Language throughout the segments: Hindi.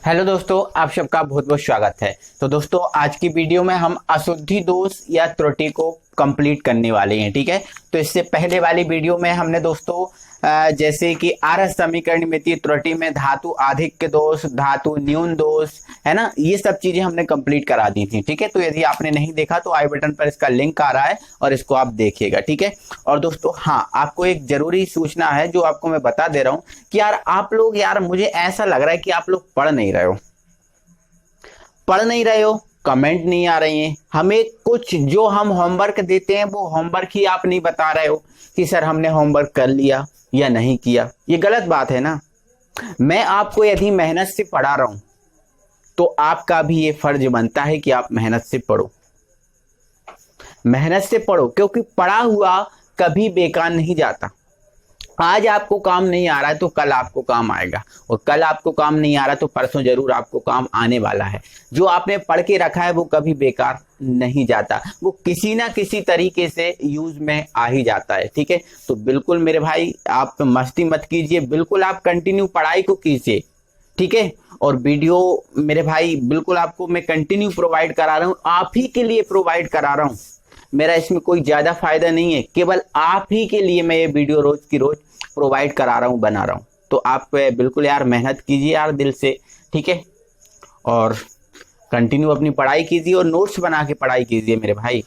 हेलो दोस्तों, आप सबका बहुत बहुत स्वागत है। तो दोस्तों, आज की वीडियो में हम अशुद्धि दोष या त्रुटि को कंप्लीट करने वाले हैं। ठीक है, तो इससे पहले वाली वीडियो में हमने दोस्तों जैसे कि आर्य समीकरण मितीय त्रुटि में धातु आधिक्य दोष, धातु न्यून दोष, है ना, ये सब चीजें हमने कंप्लीट करा दी थी। ठीक है, तो यदि आपने नहीं देखा तो आई बटन पर इसका लिंक आ रहा है और इसको आप देखिएगा। ठीक है, और दोस्तों हाँ, आपको एक जरूरी सूचना है जो आपको मैं बता दे रहा हूं कि यार आप लोग, यार मुझे ऐसा लग रहा है कि आप लोग पढ़ नहीं रहे हो, कमेंट नहीं आ रही हैं हमें। कुछ जो हम होमवर्क देते हैं वो होमवर्क ही आप नहीं बता रहे हो कि सर हमने होमवर्क कर लिया या नहीं किया। ये गलत बात है ना। मैं आपको यदि मेहनत से पढ़ा रहा हूं तो आपका भी ये फर्ज बनता है कि आप मेहनत से पढ़ो, क्योंकि पढ़ा हुआ कभी बेकार नहीं जाता। आज आपको काम नहीं आ रहा है तो कल आपको काम आएगा, और कल आपको काम नहीं आ रहा तो परसों जरूर आपको काम आने वाला है। जो आपने पढ़ के रखा है वो कभी बेकार नहीं जाता, वो किसी ना किसी तरीके से यूज में आ ही जाता है। ठीक है, तो बिल्कुल मेरे भाई आप मस्ती मत कीजिए, बिल्कुल आप कंटिन्यू पढ़ाई को कीजिए। ठीक है, और वीडियो मेरे भाई बिल्कुल आपको मैं कंटिन्यू प्रोवाइड करा रहा हूँ, आप ही के लिए प्रोवाइड करा रहा हूँ। मेरा इसमें कोई ज्यादा फायदा नहीं है, केवल आप ही के लिए मैं ये वीडियो रोज की रोज प्रोवाइड करा रहा हूं, बना रहा हूं। तो आप बिल्कुल यार मेहनत कीजिए यार दिल से। ठीक है, और कंटिन्यू अपनी पढ़ाई कीजिए और नोट्स बना के पढ़ाई कीजिए मेरे भाई।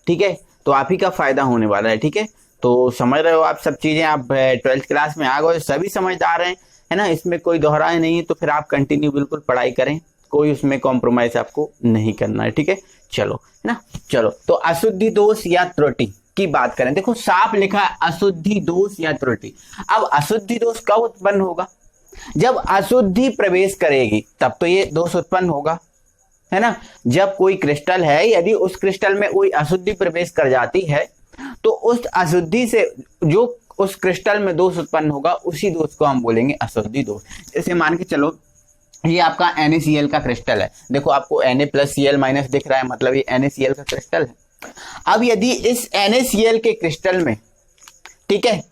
ठीक है, तो आप ही का फायदा होने वाला है। ठीक है, तो समझ रहे हो आप सब चीजें, आप 12th क्लास में आ गए, सभी समझदार हैं, है ना, इसमें कोई दोहराए नहीं है। तो फिर आप कंटिन्यू बिल्कुल पढ़ाई करें, कोई उसमें कॉम्प्रोमाइज आपको नहीं करना है। ठीक है, चलो, है ना, चलो। तो अशुद्धि दोष या त्रुटि की बात करें, देखो साफ लिखा है अशुद्धि दोष या त्रुटि। अब अशुद्धि दोष कब उत्पन्न होगा? जब अशुद्धि प्रवेश करेगी तब तो ये दोष उत्पन्न होगा, है ना। जब कोई क्रिस्टल है, यदि उस क्रिस्टल में कोई अशुद्धि प्रवेश कर जाती है तो उस अशुद्धि से जो उस क्रिस्टल में दोष उत्पन्न होगा, उसी दोष को हम बोलेंगे अशुद्धि दोष। जैसे मान के चलो ये आपका NaCl का क्रिस्टल है, देखो आपको Na+Cl- दिख रहा है, मतलब ये NaCl का क्रिस्टल है। अब यदि इस NaCl के क्रिस्टल में, ठीक है,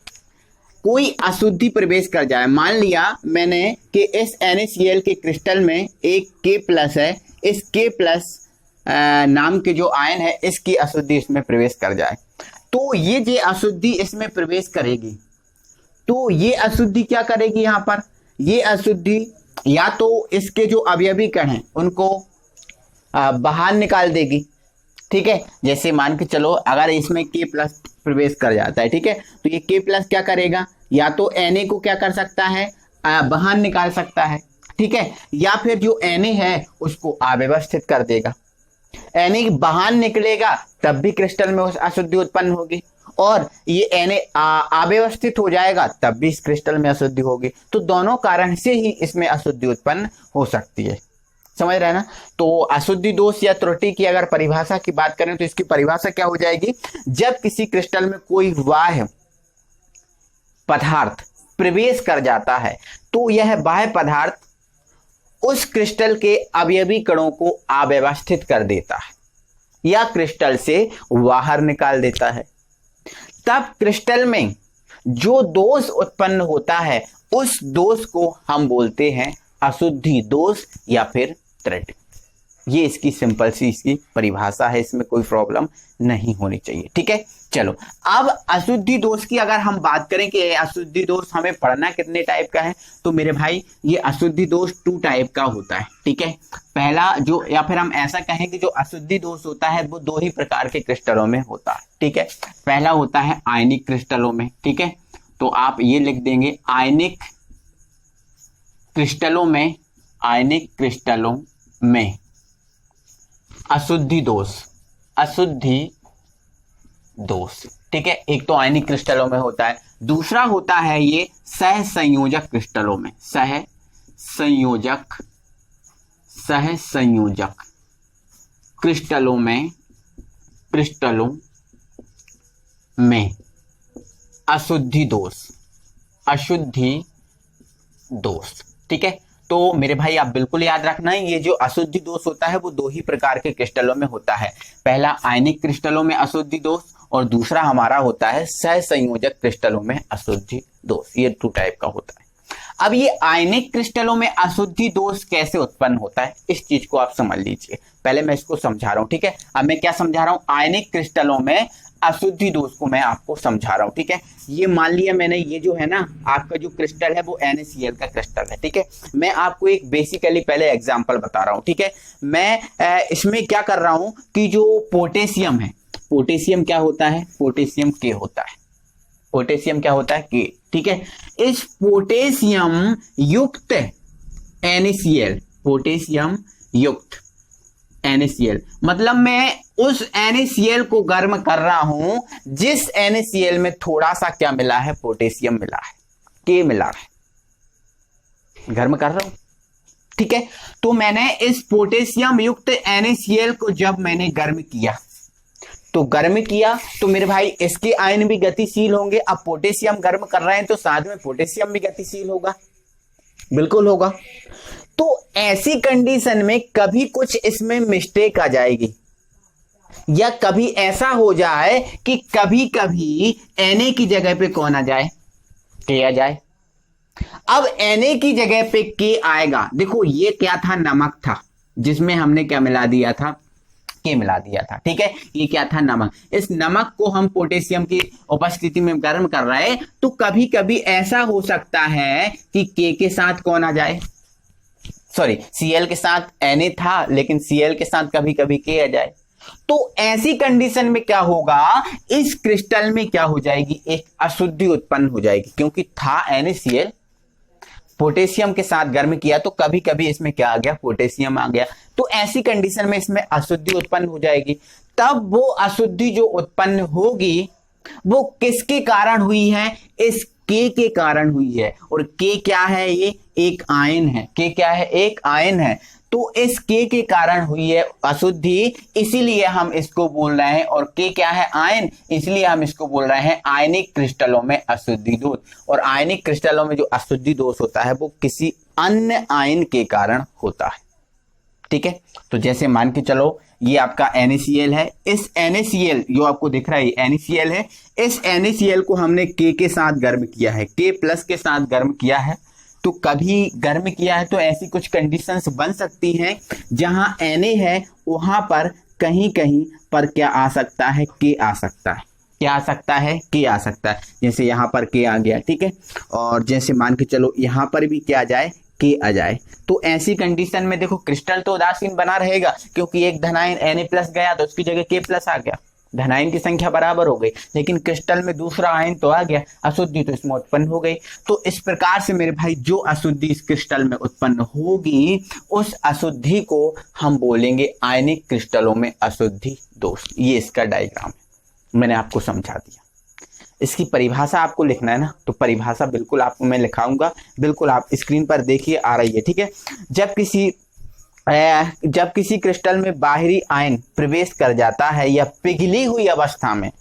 कोई अशुद्धि प्रवेश कर जाए, मान लिया मैंने कि इस NaCl के क्रिस्टल में एक K+ है, इस K+ नाम के जो आयन है इसकी अशुद्धि इसमें प्रवेश कर जाए, तो ये जो अशुद्धि इसमें प्रवेश करेगी, तो ये अशुद्धि क्या करेगी? यहां पर ये अशुद्धि या तो इसके जो अवयवी कण हैं उनको बाहर निकाल देगी। ठीक है, जैसे मान के चलो अगर इसमें K+ प्रवेश कर जाता है, ठीक है, तो ये K+ क्या करेगा? या तो Na को क्या कर सकता है? बाहर निकाल सकता है। ठीक है, या फिर जो Na है उसको अव्यवस्थित कर देगा। Na बाहर निकलेगा तब भी क्रिस्टल में अशुद्धि उत्पन्न होगी, और ये Na अव्यवस्थित हो जाएगा तब भी इस क्रिस्टल में अशुद्धि होगी। तो दोनों कारण से ही इसमें अशुद्धि उत्पन्न हो सकती है, समझ रहे हैं ना। तो अशुद्धि दोष या त्रुटि की अगर परिभाषा की बात करें तो इसकी परिभाषा क्या हो जाएगी? जब किसी क्रिस्टल में कोई बाह्य पदार्थ प्रवेश कर जाता है तो यह बाह्य पदार्थ उस क्रिस्टल के अवयवी कणों को अव्यवस्थित कर देता है या क्रिस्टल से बाहर निकाल देता है। तब क्रिस्टल में जो दोष उत्पन्न होता है उस दोष को हम बोलते हैं अशुद्धि दोष या फिर त्रुटि। ये इसकी सिंपल सी इसकी परिभाषा है, इसमें कोई प्रॉब्लम नहीं होनी चाहिए। ठीक है, चलो अब अशुद्धि दोष की अगर हम बात करें कि अशुद्धि दोष हमें पढ़ना कितने टाइप का है, तो मेरे भाई ये अशुद्धि दोष 2 टाइप का होता है। ठीक है, पहला जो, या फिर हम ऐसा कहें कि जो अशुद्धि दोष होता है वो 2 ही प्रकार के क्रिस्टलों में होता है। ठीक है, पहला होता है आयनिक क्रिस्टलों में। ठीक है, तो आप ये लिख देंगे आयनिक क्रिस्टलों में, आयनिक क्रिस्टलों में अशुद्धि दोष। ठीक है, एक तो आयनिक क्रिस्टलों में होता है, दूसरा होता है ये सहसंयोजक क्रिस्टलों में, सहसंयोजक क्रिस्टलों में अशुद्धि दोष। ठीक है, तो मेरे भाई आप बिल्कुल याद रखना है, ये जो अशुद्धि दोष होता है वो 2 ही प्रकार के क्रिस्टलों में होता है। पहला आयनिक क्रिस्टलों में अशुद्धि दोष, और दूसरा हमारा होता है सहसंयोजक क्रिस्टलों में अशुद्धि दोष। ये 2 टाइप का होता है। अब ये आयनिक क्रिस्टलों में अशुद्धि दोष कैसे उत्पन्न होता है, इस चीज को आप समझ लीजिए। पहले मैं इसको समझा रहा हूं, ठीक है। अब मैं क्या समझा रहा हूं, आयनिक क्रिस्टलों में अशुद्धि दोष को मैं आपको समझा रहा हूं, ठीक है। ये मान लिया मैंने, ये जो है ना आपका जो क्रिस्टल है वो NaCl का क्रिस्टल है, ठीक है। मैं आपको एक बेसिकली पहले एग्जांपल बता रहा हूं, ठीक है। मैं इसमें क्या कर रहा हूं कि जो पोटेशियम है, पोटेशियम क्या होता है, पोटेशियम के होता है, पोटेशियम क्या होता है के, ठीक है। इस पोटेशियम युक्त NaCl, पोटेशियम युक्त NaCl मतलब मैं उस NaCl को गर्म कर रहा हूं जिस NaCl में थोड़ा सा क्या मिला है, पोटेशियम मिला है, के मिला है, गर्म कर रहा हूं, ठीक है। तो मैंने इस पोटेशियम युक्त NaCl को जब मैंने गर्म किया, तो गर्म किया तो मेरे भाई इसके आयन भी गतिशील होंगे। अब पोटेशियम गर्म कर रहे हैं तो साथ में पोटेशियम भी गतिशील होगा, बिल्कुल होगा। तो ऐसी कंडीशन में कभी कुछ इसमें मिस्टेक आ जाएगी, या कभी ऐसा हो जाए कि कभी कभी Na की जगह पे कौन आ जाए, के आ जाए। अब Na की जगह पे के आएगा, देखो ये क्या था, नमक था जिसमें हमने क्या मिला दिया था, के मिला दिया था, ठीक है। ये क्या था, नमक। इस नमक को हम पोटेशियम की उपस्थिति में गर्म कर रहे हैं, तो कभी कभी ऐसा हो सकता है कि के साथ कौन आ जाए, सॉरी Cl के साथ Na था लेकिन Cl के साथ कभी कभी के आ जाए। तो ऐसी कंडीशन में क्या होगा, इस क्रिस्टल में क्या हो जाएगी, एक अशुद्धि उत्पन्न हो जाएगी, क्योंकि था NaCl, पोटेशियम के साथ गर्म किया तो कभी कभी इसमें क्या आ गया, पोटेशियम आ गया। तो ऐसी कंडीशन में इसमें अशुद्धि उत्पन्न हो जाएगी। तब वो अशुद्धि जो उत्पन्न होगी वो किसके कारण हुई है, इस के कारण हुई है। और के क्या है, ये एक आयन है, के क्या है, एक आयन है। तो इस के कारण हुई है अशुद्धि, इसीलिए हम इसको बोल रहे हैं, और के क्या है, आयन, इसलिए हम इसको बोल रहे हैं आयनिक क्रिस्टलों में अशुद्धि दोष। और आयनिक क्रिस्टलों में जो अशुद्धि दोष होता है वो किसी अन्य आयन के कारण होता है, ठीक है। तो जैसे मान के चलो ये आपका NaCl है, इस NaCl जो आपको दिख रहा है NaCl है, इस NaCl को हमने के साथ गर्म किया है, के प्लस के साथ गर्म किया है। तो कभी गर्म किया है तो ऐसी कुछ कंडीशंस बन सकती हैं जहां Na है वहां पर कहीं कहीं पर क्या आ सकता है, के आ सकता है, क्या आ सकता है, के आ सकता है। जैसे यहाँ पर के आ गया, ठीक है। और जैसे मान के चलो यहाँ पर भी क्या आ जाए, के आ जाए। तो ऐसी कंडीशन में देखो क्रिस्टल तो उदासीन बना रहेगा, क्योंकि एक धनायन Na प्लस गया तो उसकी जगह के प्लस आ गया, धनायन की संख्या बराबर हो गई। लेकिन क्रिस्टल में दूसरा आयन तो आ गया, अशुद्धि तो इसमें उत्पन्न हो गई। तो इस प्रकार से मेरे भाई जो अशुद्धि इस क्रिस्टल में उत्पन्न होगी उस अशुद्धि को हम बोलेंगे आयनिक क्रिस्टलों में अशुद्धि दोष। ये इसका डायग्राम है, मैंने आपको समझा दिया। इसकी परिभाषा आपको लिखना है ना, तो परिभाषा बिल्कुल आपको मैं लिखाऊंगा, बिल्कुल आप स्क्रीन पर देखिए, आ रही है, ठीक है। जब किसी क्रिस्टल में बाहरी आयन प्रवेश कर जाता है या पिघली हुई अवस्था में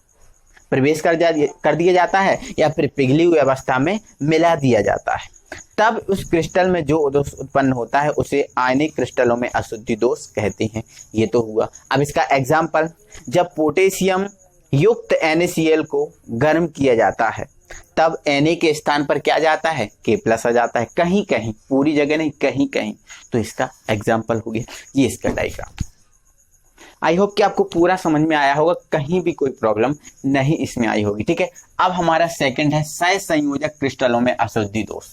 प्रवेश कर दिया जाता है या फिर पिघली हुई अवस्था में मिला दिया जाता है, तब उस क्रिस्टल में जो दोष उत्पन्न होता है उसे आयनिक क्रिस्टलों में अशुद्धि दोष कहते हैं। ये तो हुआ। अब इसका एग्जाम्पल, जब पोटेशियम युक्त NaCl को गर्म किया जाता है तब Na के स्थान पर क्या जाता है, के प्लस आ जाता है, कहीं कहीं, पूरी जगह नहीं, कहीं कहीं। तो इसका एग्जाम्पल हो गया, ये इसका डायग्राम। आई होप कि आपको पूरा समझ में आया होगा, कहीं भी कोई प्रॉब्लम नहीं इसमें आई होगी, ठीक है। अब हमारा सेकंड है सहसंयोजक क्रिस्टलों में अशुद्धि दोष।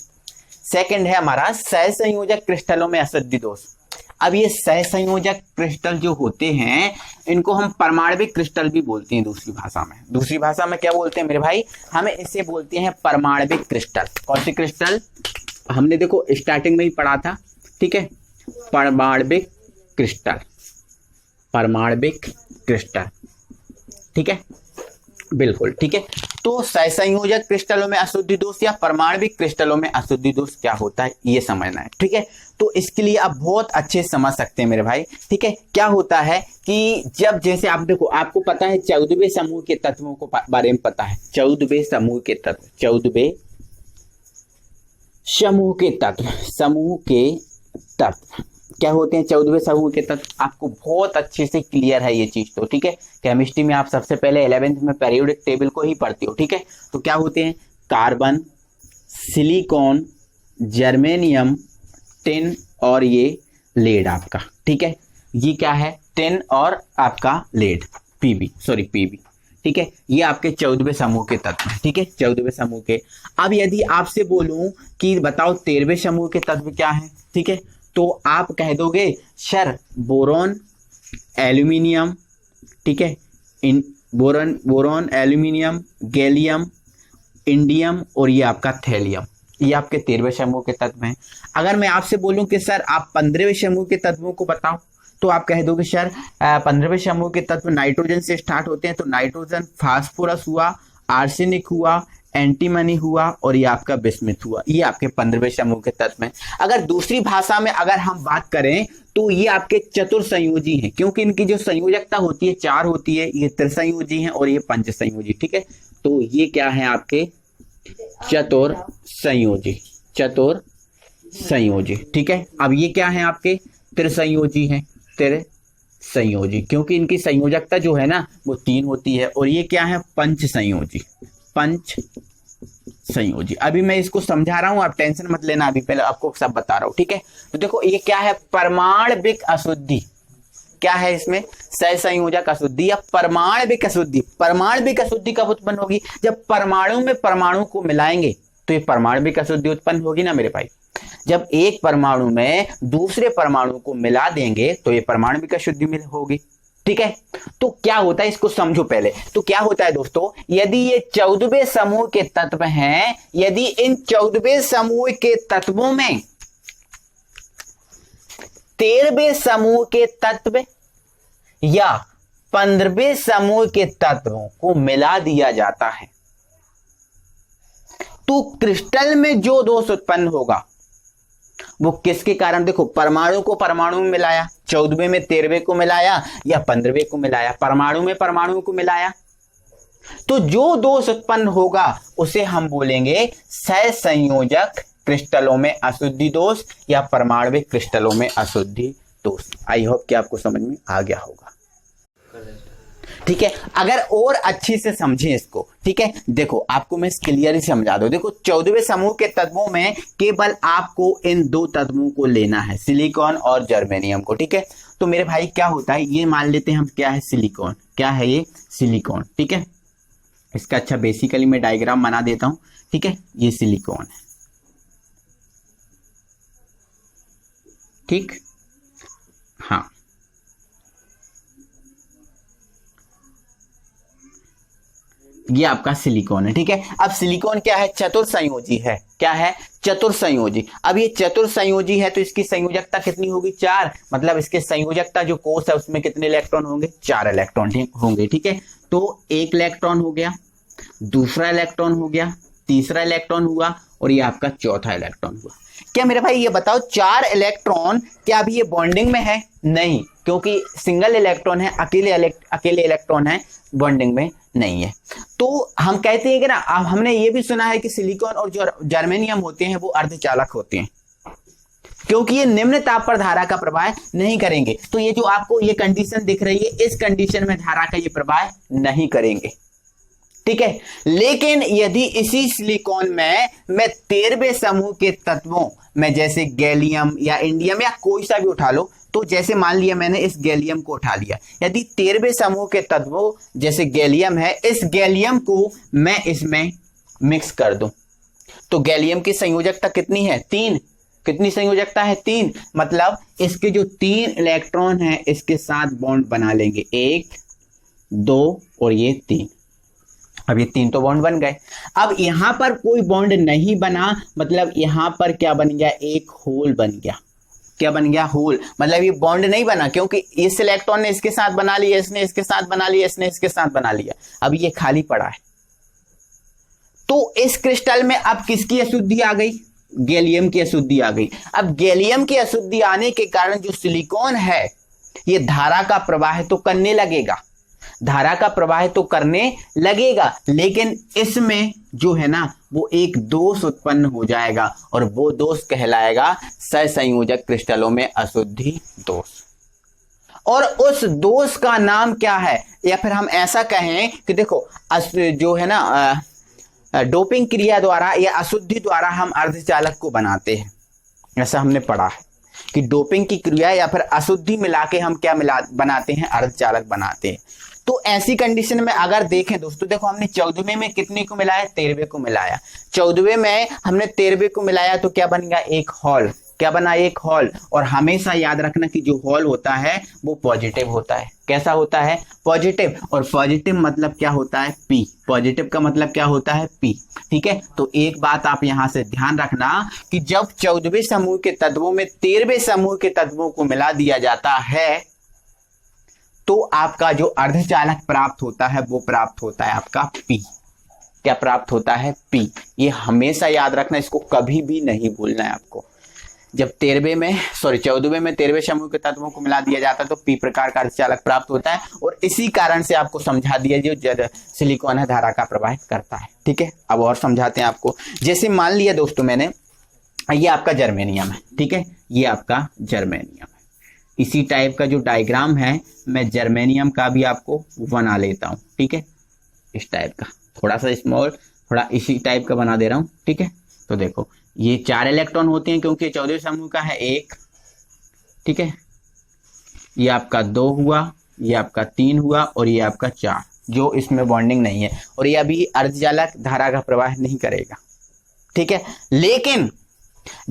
सेकंड है हमारा सहसंयोजक क्रिस्टलों में अशुद्धि दोष। अब ये सहसंयोजक क्रिस्टल जो होते हैं इनको हम परमाणविक क्रिस्टल भी बोलते हैं दूसरी भाषा में। दूसरी भाषा में क्या बोलते हैं मेरे भाई, हमें इसे बोलते हैं परमाणविक क्रिस्टल। कौन सी क्रिस्टल, हमने देखो स्टार्टिंग में ही पढ़ा था, ठीक है, परमाणविक क्रिस्टल, परमाणविक क्रिस्टल, ठीक है, बिल्कुल ठीक है। तो सहसंयोजक क्रिस्टलों में अशुद्धि दोष या परमाणविक क्रिस्टलों में अशुद्धि दोष क्या होता है ये समझना है, ठीक है। तो इसके लिए आप बहुत अच्छे समझ सकते हैं मेरे भाई, ठीक है। क्या होता है कि जब जैसे आप देखो, आपको पता है 14वें समूह के तत्वों को बारे में पता है, 14वें समूह के तत्व, 14वें समूह के तत्व, समूह के तत्व क्या होते हैं, 14वें समूह के तत्व आपको बहुत अच्छे से क्लियर है ये चीज तो, ठीक है। केमिस्ट्री में आप सबसे पहले 11वीं में पीरियोडिक टेबल को ही पढ़ते हो, ठीक है। तो क्या होते हैं, कार्बन, सिलिकॉन, जर्मेनियम, टिन और ये लेड आपका, ठीक है। ये क्या है, टिन और आपका लेड, पीबी, ठीक है। ये आपके 14वें समूह के तत्व हैं, ठीक है, 14वें समूह के। अब यदि आपसे बोलूं कि बताओ 13वें समूह के तत्व क्या है, ठीक है, तो आप कह दोगे सर बोरॉन, एल्यूमिनियम, ठीक है, इन बोरॉन, एल्यूमिनियम, गैलियम, इंडियम और ये आपका थैलियम, ये आपके 13वें समूह के तत्व हैं। अगर मैं आपसे बोलूं कि सर आप 15वें समूह के तत्वों को बताओ, तो आप कह दोगे सर 15वें समूह के तत्व नाइट्रोजन से स्टार्ट होते हैं, तो नाइट्रोजन, फास्फोरस हुआ, आर्सेनिक हुआ, एंटीमनी हुआ और ये आपका बिस्मिथ हुआ। ये आपके 15वें समूह के तत्व हैं। अगर दूसरी भाषा में अगर हम बात करें तो ये आपके चतुर्संयोजी हैं, क्योंकि इनकी जो संयोजकता होती है 4 होती है। ये त्रिसंयोजी हैं और ये पंचसंयोजी, ठीक है। तो ये क्या है आपके चतुर्संयोजी, ठीक है। अब ये क्या है आपके त्रिसंयोजी हैं, त्रिसंयोजी, क्योंकि इनकी संयोजकता जो है ना वो 3 होती है। और ये क्या है, पंचसंयोजी, अभी मैं इसको समझा रहा हूं, आप टेंशन मत लेना, अभी पहले आपको सब बता रहा हूं, ठीक है। तो देखो ये क्या है, परमाणविक अशुद्धि, क्या है इसमें, सहसंयोजक अशुद्धि या परमाणविक अशुद्धि। परमाणविक अशुद्धि कब उत्पन्न होगी, जब परमाणु में परमाणु को मिलाएंगे तो ये परमाणविक अशुद्धि उत्पन्न होगी ना मेरे भाई। जब एक परमाणु में दूसरे परमाणु को मिला देंगे तो ये परमाणविक अशुद्धि होगी, ठीक है। तो क्या होता है इसको समझो पहले। तो क्या होता है दोस्तों, यदि ये 14वें समूह के तत्व हैं, यदि इन 14वें समूह के तत्वों में 13वें समूह के तत्व या 15वें समूह के तत्वों को मिला दिया जाता है, तो क्रिस्टल में जो दोष उत्पन्न होगा वो किसके कारण, देखो परमाणु को परमाणु में मिलाया, 14वें में 13वें को मिलाया या 15वें को मिलाया, परमाणु में परमाणु को मिलाया, तो जो दोष उत्पन्न होगा उसे हम बोलेंगे सहसंयोजक क्रिस्टलों में अशुद्धि दोष या परमाणविक क्रिस्टलों में अशुद्धि दोष। आई होप कि आपको समझ में आ गया होगा, ठीक है। अगर और अच्छी से समझें इसको, ठीक है, देखो आपको मैं क्लियरली समझा दूं। देखो 14वें समूह के तत्वों में केवल आपको इन 2 तत्वों को लेना है, सिलिकॉन और जर्मेनियम को, ठीक है। तो मेरे भाई क्या होता है, ये मान लेते हैं हम, क्या है सिलिकॉन, क्या है ये सिलिकॉन, ठीक है। इसका अच्छा बेसिकली मैं डायग्राम बना देता हूं, ठीक है। ये सिलिकॉन है, ठीक, हाँ, ये आपका सिलिकॉन है, ठीक है। अब सिलिकॉन क्या है, चतुर्संयोजी है, क्या है, चतुर्संयोजी। अब ये चतुर्संयोजी है तो इसकी संयोजकता कितनी होगी, 4, मतलब इसके संयोजकता जो कोष है उसमें कितने इलेक्ट्रॉन होंगे, 4 इलेक्ट्रॉन होंगे, ठीक है। तो 1 इलेक्ट्रॉन हो गया, दूसरा इलेक्ट्रॉन हो गया, तीसरा इलेक्ट्रॉन हुआ और ये आपका चौथा इलेक्ट्रॉन हुआ। क्या मेरे भाई ये बताओ 4 इलेक्ट्रॉन क्या अभी ये बॉन्डिंग में है, नहीं, क्योंकि सिंगल इलेक्ट्रॉन है, अकेले इलेक्ट्रॉन है, बॉन्डिंग में नहीं है। तो हम कहते हैं कि ना, अब हमने ये भी सुना है कि सिलिकॉन और जो जर्मेनियम होते हैं वो अर्धचालक होते हैं, क्योंकि ये निम्न ताप पर धारा का प्रवाह नहीं करेंगे। तो ये जो आपको ये कंडीशन दिख रही है, इस कंडीशन में धारा का ये प्रवाह नहीं करेंगे, ठीक है। लेकिन यदि इसी सिलिकॉन में मैं 13वें समूह के तत्वों में, जैसे गैलियम या इंडियम या कोई सा भी उठा लो, तो जैसे मान लिया मैंने इस गैलियम को उठा लिया, यदि 13वें समूह के तत्वों जैसे गैलियम है, इस गैलियम को मैं इसमें मिक्स कर दूं, तो गैलियम की संयोजकता कितनी है, 3, कितनी संयोजकता है, 3, मतलब इसके जो 3 इलेक्ट्रॉन हैं इसके साथ बॉन्ड बना लेंगे, 1, 2 और ये 3। अब ये 3 तो बॉन्ड बन गए। अब यहां पर कोई बॉन्ड नहीं बना, मतलब यहां पर क्या बन गया, एक होल बन गया। क्या बन गया, होल, मतलब ये बॉन्ड नहीं बना, क्योंकि इस इलेक्ट्रॉन ने इसके साथ बना लिया, इसने इसके साथ बना लिया, इसने इसके साथ बना लिया, अब ये खाली पड़ा है। तो इस क्रिस्टल में अब किसकी अशुद्धि आ गई, गैलियम की अशुद्धि आ गई। अब गैलियम की अशुद्धि आने के कारण जो सिलिकॉन है ये धारा का प्रवाह तो करने लगेगा, धारा का प्रवाह तो करने लगेगा, लेकिन इसमें जो है ना वो एक दोष उत्पन्न हो जाएगा और वो दोष कहलाएगा सहसंयोजक क्रिस्टलों में अशुद्धि दोष। और उस दोष का नाम क्या है, या फिर हम ऐसा कहें कि देखो जो है ना डोपिंग क्रिया द्वारा या अशुद्धि द्वारा हम अर्धचालक को बनाते हैं। ऐसा हमने पढ़ा है कि डोपिंग की क्रिया या फिर अशुद्धि मिला के हम क्या बनाते हैं, अर्धचालक बनाते हैं। तो ऐसी कंडीशन में अगर देखें दोस्तों, देखो हमने 14वें में कितने को मिलाया, 13वें को मिलाया। 14वें में हमने 13वें को मिलाया तो क्या बन गया, एक हॉल। क्या बना, एक हॉल। और हमेशा याद रखना कि जो हॉल होता है वो पॉजिटिव होता है। कैसा होता है, पॉजिटिव। और पॉजिटिव मतलब क्या होता है, पी। पॉजिटिव का मतलब क्या होता है, पी। ठीक है, तो एक बात आप यहां से ध्यान रखना कि जब 14वें समूह के तत्वों में 13वें समूह के तत्वों को मिला दिया जाता है तो आपका जो अर्धचालक प्राप्त होता है वो प्राप्त होता है आपका पी। क्या प्राप्त होता है, पी। ये हमेशा याद रखना, इसको कभी भी नहीं भूलना है आपको। जब 14वें में 13वें समूह के तत्वों को मिला दिया जाता है तो पी प्रकार का अर्धचालक प्राप्त होता है। और इसी कारण से आपको समझा दिया जो सिलिकॉन है धारा का प्रवाहित करता है। ठीक है, अब और समझाते हैं आपको। जैसे मान लिया दोस्तों मैंने, ये आपका जर्मेनियम है। ठीक है, ये आपका जर्मेनियम है। इसी टाइप का जो डायग्राम है मैं जर्मेनियम का भी आपको बना लेता हूं। ठीक है, इस टाइप का, थोड़ा सा स्मॉल, थोड़ा इसी टाइप का बना दे रहा हूं। ठीक है, तो देखो ये 4 इलेक्ट्रॉन होते हैं क्योंकि 14वें समूह का है 1। ठीक है, ये आपका 2 हुआ, ये आपका 3 हुआ और ये आपका 4, जो इसमें बॉन्डिंग नहीं है और ये अभी अर्धचालक धारा का प्रवाह नहीं करेगा। ठीक है, लेकिन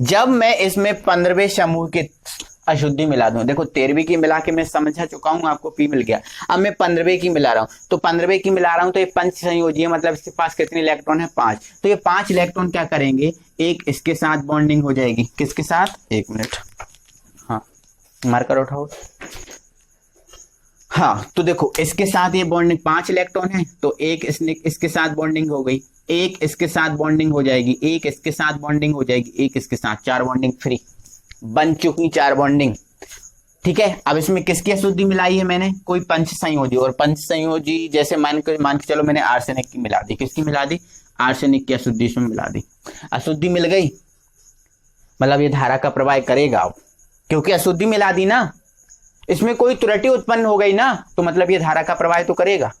जब मैं इसमें 15वें समूह के अशुद्धि मिला दूं, देखो 13वीं की मिला के मैं समझा चुका हूं, आपको पी मिल गया। अब मैं 15वें की मिला रहा हूं, तो 15वें की मिला रहा हूं तो ये पंच संयोजी है, मतलब इसके पास कितने इलेक्ट्रॉन है, 5। तो ये 5 इलेक्ट्रॉन क्या करेंगे, एक इसके साथ बॉन्डिंग हो जाएगी। किसके साथ, 1 मिनट, हाँ मार्कर उठाओ। हाँ, तो देखो इसके साथ ये बॉन्डिंग 5 इलेक्ट्रॉन है तो एक इसके साथ बॉन्डिंग हो गई, एक इसके साथ बॉन्डिंग हो जाएगी, एक इसके साथ बॉन्डिंग हो जाएगी, एक इसके साथ, 4 बॉन्डिंग फ्री बन चुकी, 4 बॉन्डिंग। ठीक है, अब इसमें किसकी अशुद्धि मिलाई है मैंने, कोई पंच संयोजी। और पंच संयोजी जैसे मान के चलो मैंने आर्सेनिक की मिला दी। किसकी मिला दी, आर्सेनिक की अशुद्धि इसमें मिला दी। अशुद्धि मिल गई, मतलब ये धारा का प्रवाह करेगा क्योंकि अशुद्धि मिला दी ना, इसमें कोई त्रुटि उत्पन्न हो गई ना, तो मतलब ये धारा का प्रवाह तो करेगा।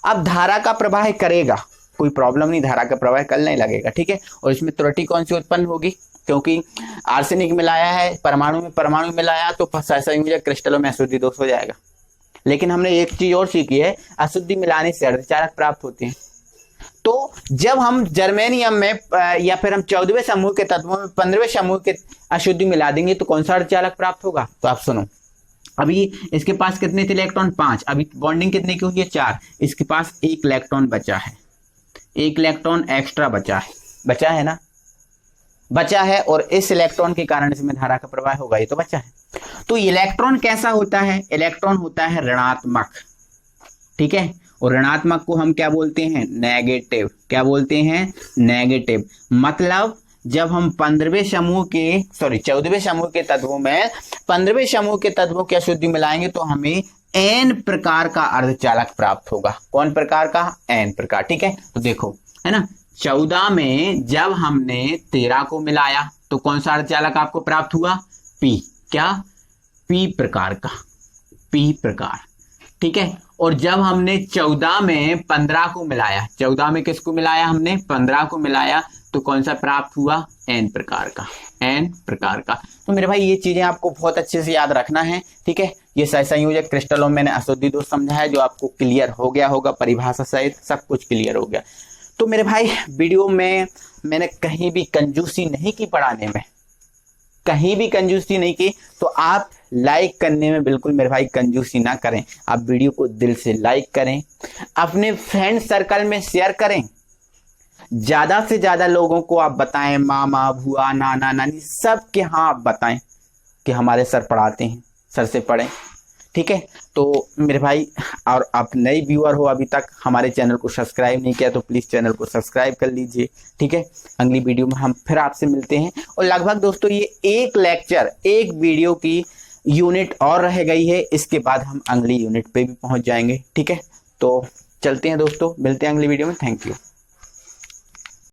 अब धारा का प्रवाह करेगा, कोई प्रॉब्लम नहीं, धारा का प्रवाह करने लगेगा। ठीक है, और इसमें त्रुटि कौन सी उत्पन्न होगी, क्योंकि आर्सेनिक मिलाया है, परमाणु मिलाया तो संयोजक क्रिस्टलों में अशुद्धि दोष हो जाएगा। लेकिन हमने एक चीज और सीखी है, अशुद्धि मिलाने से अर्धचालक प्राप्त होते हैं। तो जब हम जर्मेनियम में या फिर हम 14वें समूह के तत्वों में 15वें समूह के अशुद्धि मिला देंगे तो कौन सा अर्धचालक प्राप्त होगा। तो आप सुनो, अभी इसके पास कितने थे इलेक्ट्रॉन, 5। अभी बॉन्डिंग कितने की हुई है, 4। इसके पास 1 इलेक्ट्रॉन बचा है, 1 इलेक्ट्रॉन एक्स्ट्रा बचा है ना, बचा है। और इस इलेक्ट्रॉन के कारण इसमें धारा का प्रवाह होगा, ये तो बचा है। तो इलेक्ट्रॉन कैसा होता है, इलेक्ट्रॉन होता है ऋणात्मक। ठीक है, और ऋणात्मक को हम क्या बोलते हैं, नेगेटिव। क्या बोलते हैं, नेगेटिव। मतलब जब हम 14वें समूह के तत्वों में 15वें समूह के तत्वों की अशुद्धि मिलाएंगे तो हमें एन प्रकार का अर्धचालक प्राप्त होगा। कौन प्रकार का, एन प्रकार। ठीक है, तो देखो है ना, 14 में जब हमने 13 को मिलाया तो कौन सा अर्धचालक आपको प्राप्त हुआ, पी। क्या, पी प्रकार का, पी प्रकार। ठीक है, और जब हमने 14 में 15 को मिलाया, 14 में किसको मिलाया हमने, 15 को मिलाया तो कौन सा प्राप्त हुआ, एन प्रकार का, एन प्रकार का। तो मेरे भाई ये चीजें आपको बहुत अच्छे से याद रखना है। ठीक है, ये संयोजक क्रिस्टलों में मैंने अशुद्धि दोष समझा है, जो आपको क्लियर हो गया होगा, परिभाषा सहित सब कुछ क्लियर हो गया। तो मेरे भाई वीडियो में मैंने कहीं भी कंजूसी नहीं की, पढ़ाने में कहीं भी कंजूसी नहीं की। तो आप लाइक करने में बिल्कुल मेरे भाई कंजूसी ना करें, आप वीडियो को दिल से लाइक करें, अपने फ्रेंड सर्कल में शेयर करें, ज्यादा से ज्यादा लोगों को आप बताएं, मामा बुआ नाना नानी सबके यहाँ आप बताएं कि हमारे सर पढ़ाते हैं, सर से पढ़ें। ठीक है, तो मेरे भाई, और आप नए व्यूअर हो, अभी तक हमारे चैनल को सब्सक्राइब नहीं किया तो प्लीज़ चैनल को सब्सक्राइब कर लीजिए। ठीक है, अगली वीडियो में हम फिर आपसे मिलते हैं। और लगभग दोस्तों ये एक लेक्चर, एक वीडियो की यूनिट और रह गई है, इसके बाद हम अगली यूनिट पे भी पहुंच जाएंगे। ठीक है, तो चलते हैं दोस्तों, मिलते हैं अगली वीडियो में। Thank you.